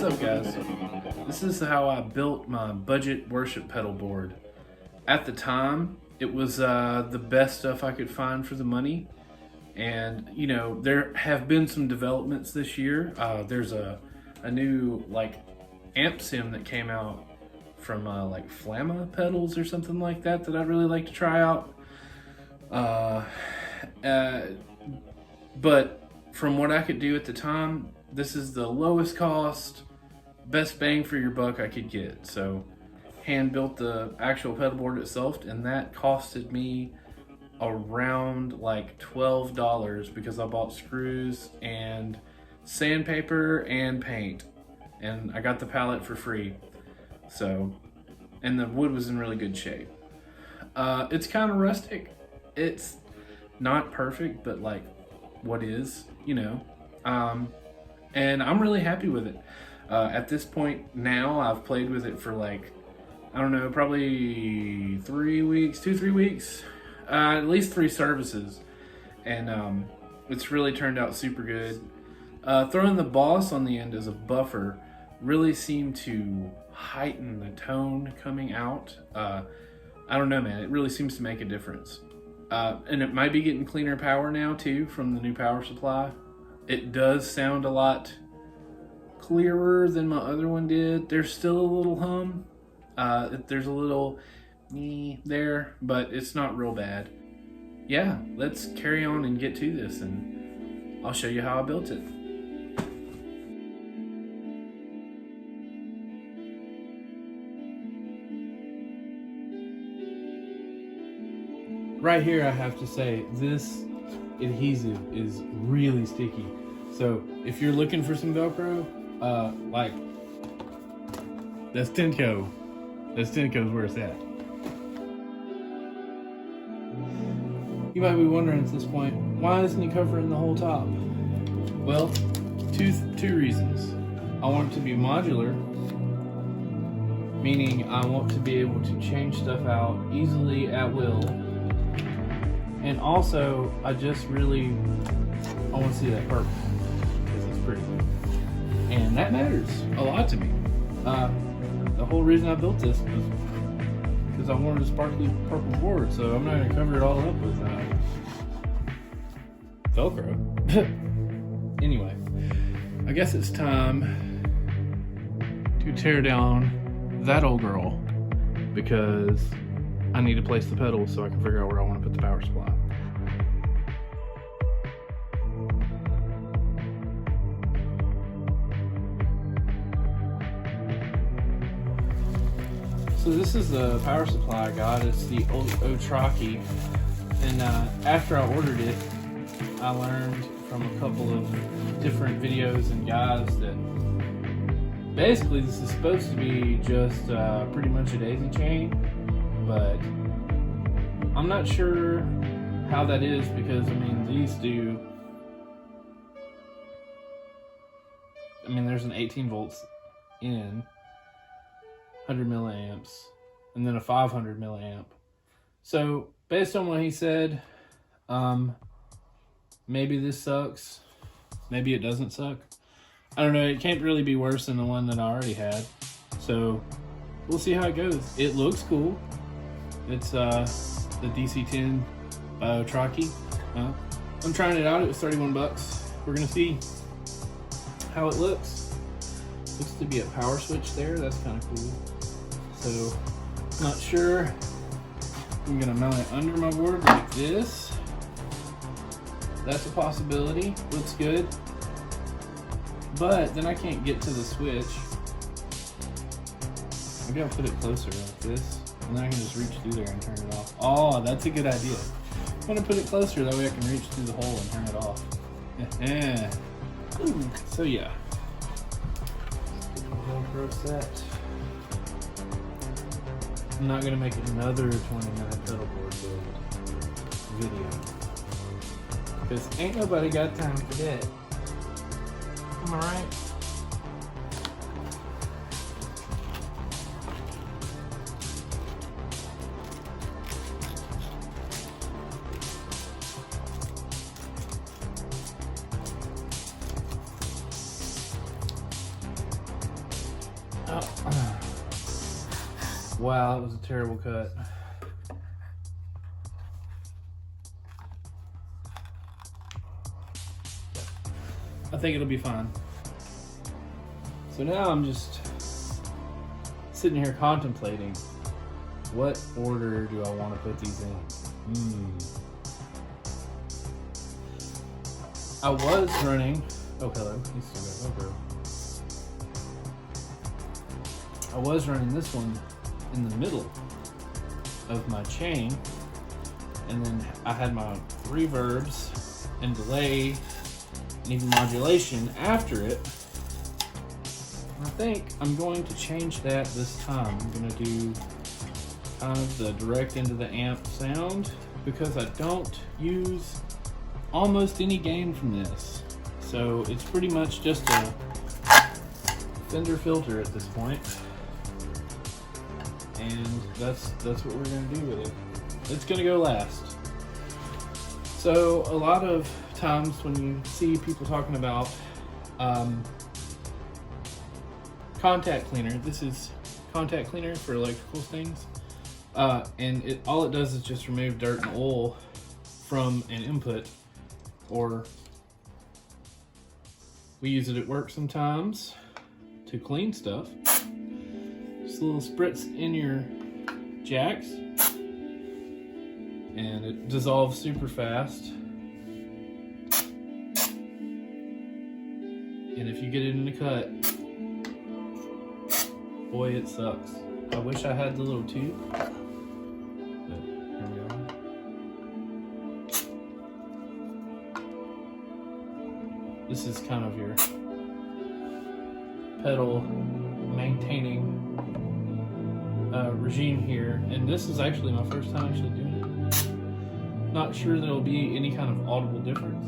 What's up, guys? This is how I built my budget worship pedal board. At the time, it was the best stuff I could find for the money. And, you know, there have been some developments this year. There's a new, like, amp sim that came out from, like, Flamma pedals or something like that I'd really like to try out. But from what I could do at the time, this is the lowest cost, best bang for your buck I could get. So hand built the actual pedal board itself, and that costed me around like $12 because I bought screws and sandpaper and paint, and I got the pallet for free. So, and the wood was in really good shape. It's kind of rustic. It's not perfect, but like what is, you know. And I'm really happy with it. At this point now, I've played with it for like, I don't know, probably 3 weeks, 2-3 weeks, at least 3 services. And it's really turned out super good. Throwing the Boss on the end as a buffer really seemed to heighten the tone coming out. I don't know, man, it really seems to make a difference. And it might be getting cleaner power now too from the new power supply. It does sound a lot clearer than my other one did. There's still a little hum. There's a little there, but it's not real bad. Yeah, let's carry on and get to this, and I'll show you how I built it. Right here, I have to say, this adhesive is really sticky. So if you're looking for some Velcro, like, that's Tenco. That's Tenco's where it's at. You might be wondering at this point, why isn't he covering the whole top? Well, two reasons. I want it to be modular, meaning I want to be able to change stuff out easily at will. And also, I want to see that purple, because it's pretty. And that matters a lot to me. The whole reason I built this was because I wanted a sparkly purple board, so I'm not going to cover it all up with Velcro. Anyway, I guess it's time to tear down that old girl, because I need to place the pedals so I can figure out where I want to put the power supply. So this is the power supply I got. It's the Otraki, and after I ordered it, I learned from a couple of different videos and guys that basically this is supposed to be just pretty much a daisy chain, but I'm not sure how that is, because I mean there's an 18 volts in, 100 milliamps, and then a 500 milliamp. So based on what he said, maybe this sucks, maybe it doesn't suck. I don't know, it can't really be worse than the one that I already had. So we'll see how it goes. It looks cool. It's the DC-10 by Otraki. I'm trying it out. It was 31 bucks. We're gonna see how it looks. Looks to be a power switch there. That's kind of cool. So, not sure. I'm gonna mount it under my board like this. That's a possibility. Looks good. But then I can't get to the switch. Maybe I'll put it closer like this, and then I can just reach through there and turn it off. Oh, that's a good idea. I'm gonna put it closer, that way I can reach through the hole and turn it off. So yeah. Velcro set. I'm not gonna make another 20-minute pedal board build video, because ain't nobody got time for that. Am I right? Oh. Wow, that was a terrible cut. I think it'll be fine. So now I'm just sitting here contemplating, what order do I want to put these in? I was running, oh hello, he's still got GoPro. I was running this one in the middle of my chain, and then I had my reverbs and delay and even modulation after it. I think I'm going to change that this time. I'm going to do kind of the direct into the amp sound because I don't use almost any gain from this. So it's pretty much just a Fender filter at this point. And that's what we're going to do with it. It's going to go last. So a lot of times when you see people talking about contact cleaner, this is contact cleaner for electrical things, and all it does is just remove dirt and oil from an input, or we use it at work sometimes to clean stuff. Just a little spritz in your jacks and it dissolves super fast. And if you get it in a cut, boy, it sucks. I wish I had the little tube. But here we are. This is kind of your pedal maintaining regime here. And this is actually my first time actually doing it. Not sure there'll be any kind of audible difference.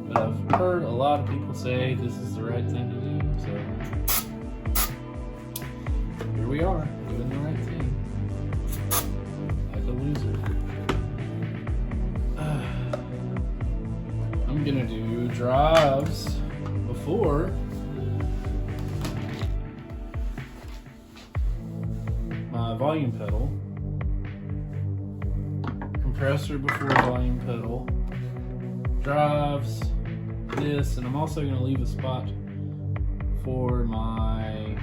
But I've heard a lot of people say this is the right thing to do, so here we are, doing the right thing. Like a loser. I'm gonna do drives before my volume pedal, compressor before volume pedal, drives, this, and I'm also going to leave a spot for my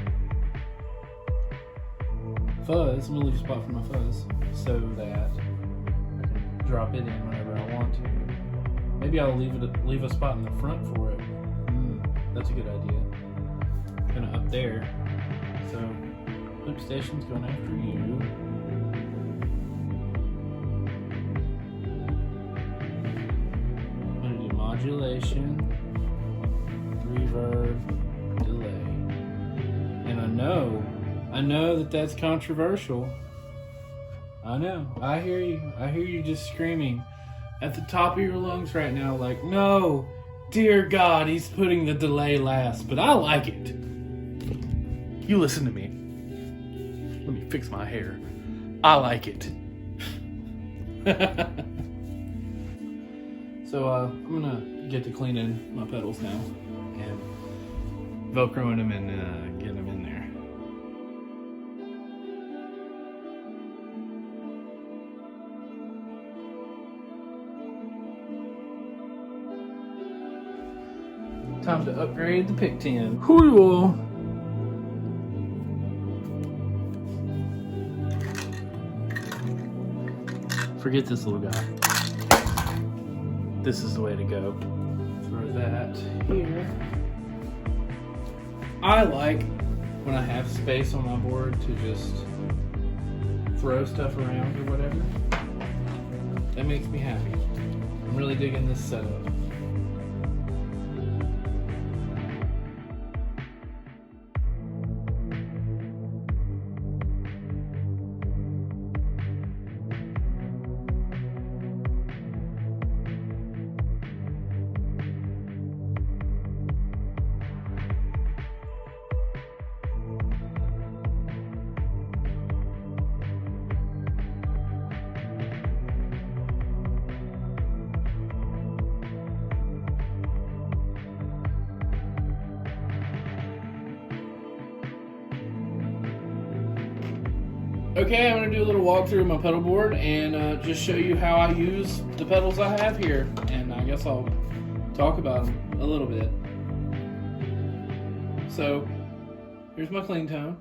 fuzz. I'm going to leave a spot for my fuzz so that I can drop it in whenever I want to. Maybe I'll leave a spot in the front for it. That's a good idea. Kind of up there. So loop station's going after you. Modulation, reverb, delay. And I know that that's controversial. I know. I hear you. I hear you just screaming at the top of your lungs right now like, no, dear God, he's putting the delay last. But I like it. You listen to me. Let me fix my hair. I like it. So I'm gonna get to cleaning my pedals now and velcroing them and getting them in there. Time to upgrade the pick tin. Cool. Forget this little guy. This is the way to go. Throw that here. I like when I have space on my board to just throw stuff around or whatever. That makes me happy. I'm really digging this setup. Okay, I'm going to do a little walkthrough of my pedal board and just show you how I use the pedals I have here. And I guess I'll talk about them a little bit. So, here's my clean tone.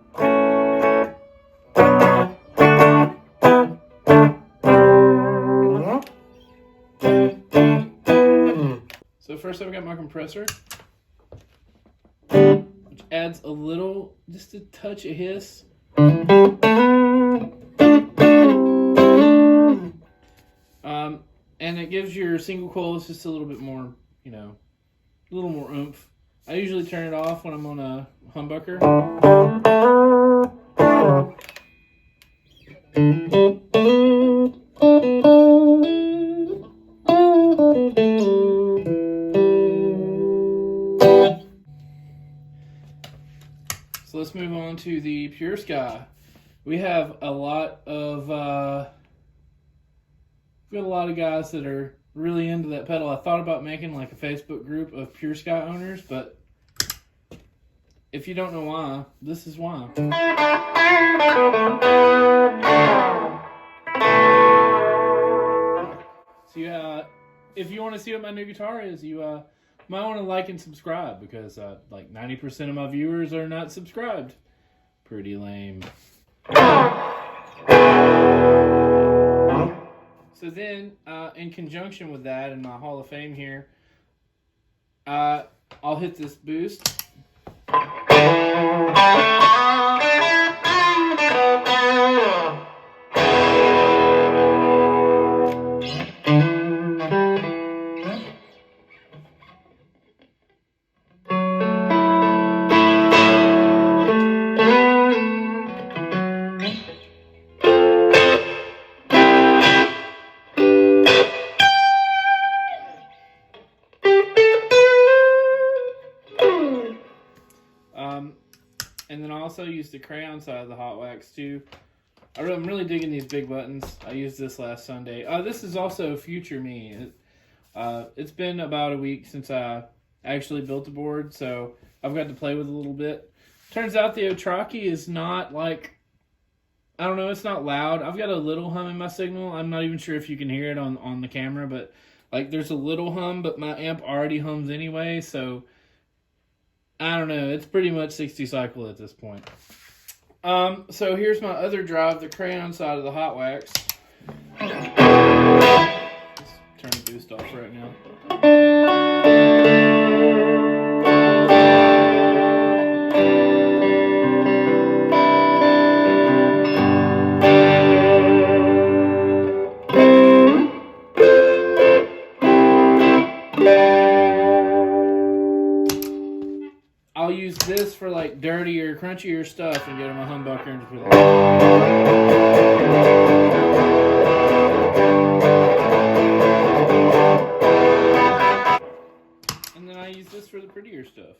So first I've got my compressor, which adds a little, just a touch of hiss. And it gives your single coils just a little bit more, you know, a little more oomph. I usually turn it off when I'm on a humbucker. So let's move on to the Pure Sky. We have a lot of guys that are really into that pedal. I thought about making like a Facebook group of Pure Sky owners, but if you don't know why, this is why. So if you want to see what my new guitar is, you might want to like and subscribe, because like 90% of my viewers are not subscribed. Pretty lame. So then, in conjunction with that, in my Hall of Fame here, I'll hit this boost. And then I also use the crayon side of the hot wax too. I'm really digging these big buttons. I used this last Sunday. This is also future me. It's been about a week since I actually built the board, so I've got to play with it a little bit. Turns out the Otraki is not like, I don't know, it's not loud. I've got a little hum in my signal. I'm not even sure if you can hear it on the camera, but like there's a little hum, but my amp already hums anyway, so I don't know. It's pretty much 60 cycle at this point. So here's my other drive, the crayon side of the hot wax. Let's turn the boost off right now. I'll use this for like dirtier, crunchier stuff and get on my humbucker and just put it. And then I use this for the prettier stuff.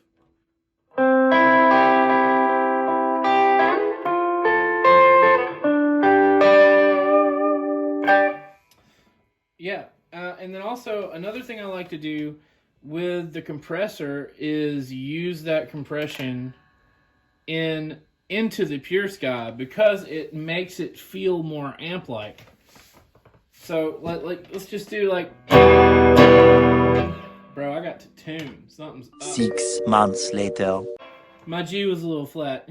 Yeah, and then also another thing I like to do with the compressor is use that compression into the Pure Sky, because it makes it feel more amp-like. So let's just do like, bro, I got to tune. Something's up. 6 months later. My G was a little flat.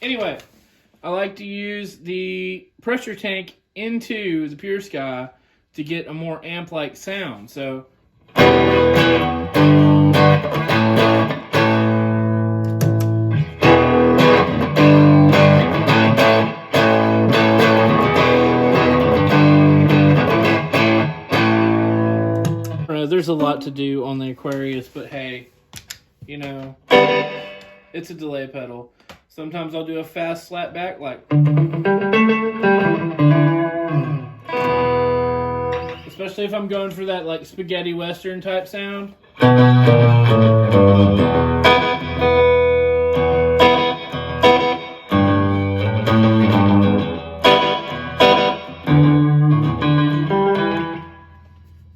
Anyway, I like to use the pressure tank into the Pure Sky to get a more amp-like sound. So there's a lot to do on the Aquarius, but hey, you know, it's a delay pedal. Sometimes I'll do a fast slap back, like, especially if I'm going for that like spaghetti western type sound.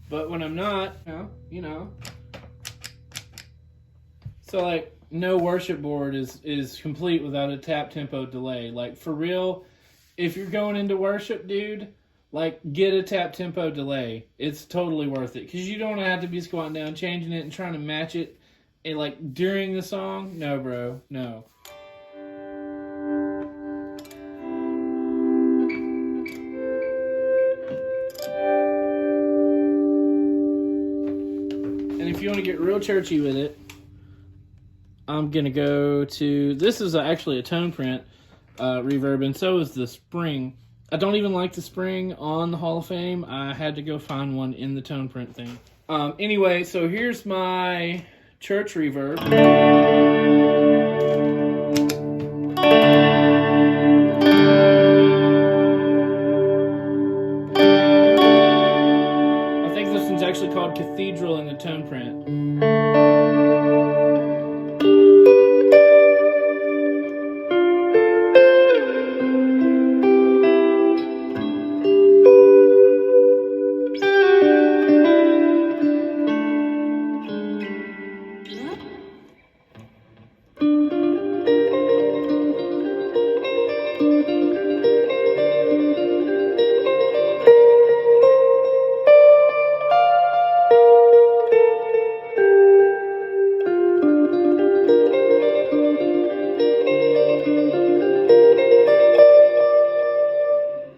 But when I'm not, you know. So like, no worship board is complete without a tap tempo delay. Like, for real, if you're going into worship, dude, like, get a tap tempo delay. It's totally worth it. Because you don't have to be squatting down, changing it, and trying to match it, and, like, during the song. No, bro. No. And if you want to get real churchy with it, I'm going to go to... This is actually a tone print reverb, and so is the spring. I don't even like the spring on the Hall of Fame. I had to go find one in the tone print thing. Anyway, so here's my church reverb. I think this one's actually called Cathedral in the tone print.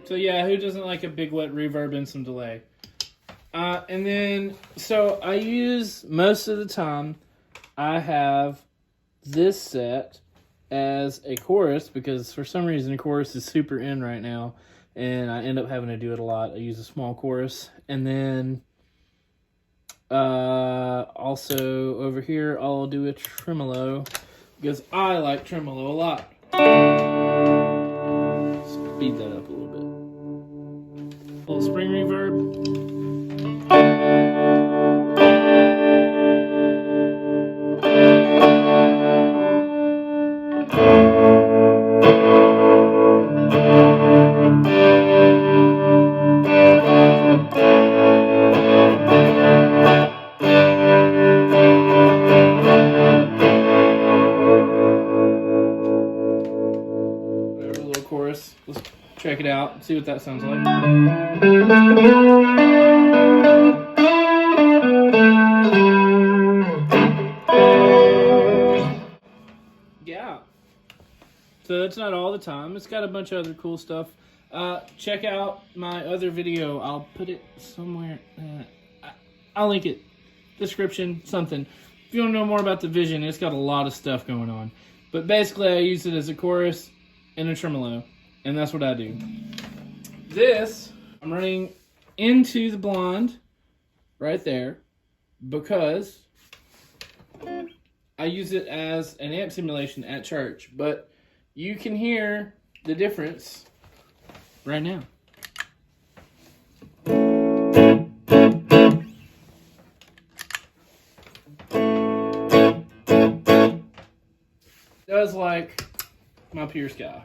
So yeah, who doesn't like a big wet reverb and some delay? And then, so I use, most of the time, I have this set as a chorus, because for some reason chorus is super in right now, and I end up having to do it a lot. I use a small chorus. And then, also over here, I'll do a tremolo, because I like tremolo a lot. Speed that up a little bit. A little spring reverb. Whatever, a little chorus. Let's check it out and see what that sounds like. Yeah. So that's not all the time. It's got a bunch of other cool stuff. Check out my other video. I'll put it somewhere. I'll link it. Description, something. If you want to know more about the Vision, it's got a lot of stuff going on. But basically, I use it as a chorus and a tremolo. And that's what I do. This, I'm running into the blonde right there because I use it as an amp simulation at church. But you can hear the difference right now. Does like my Pure Sky.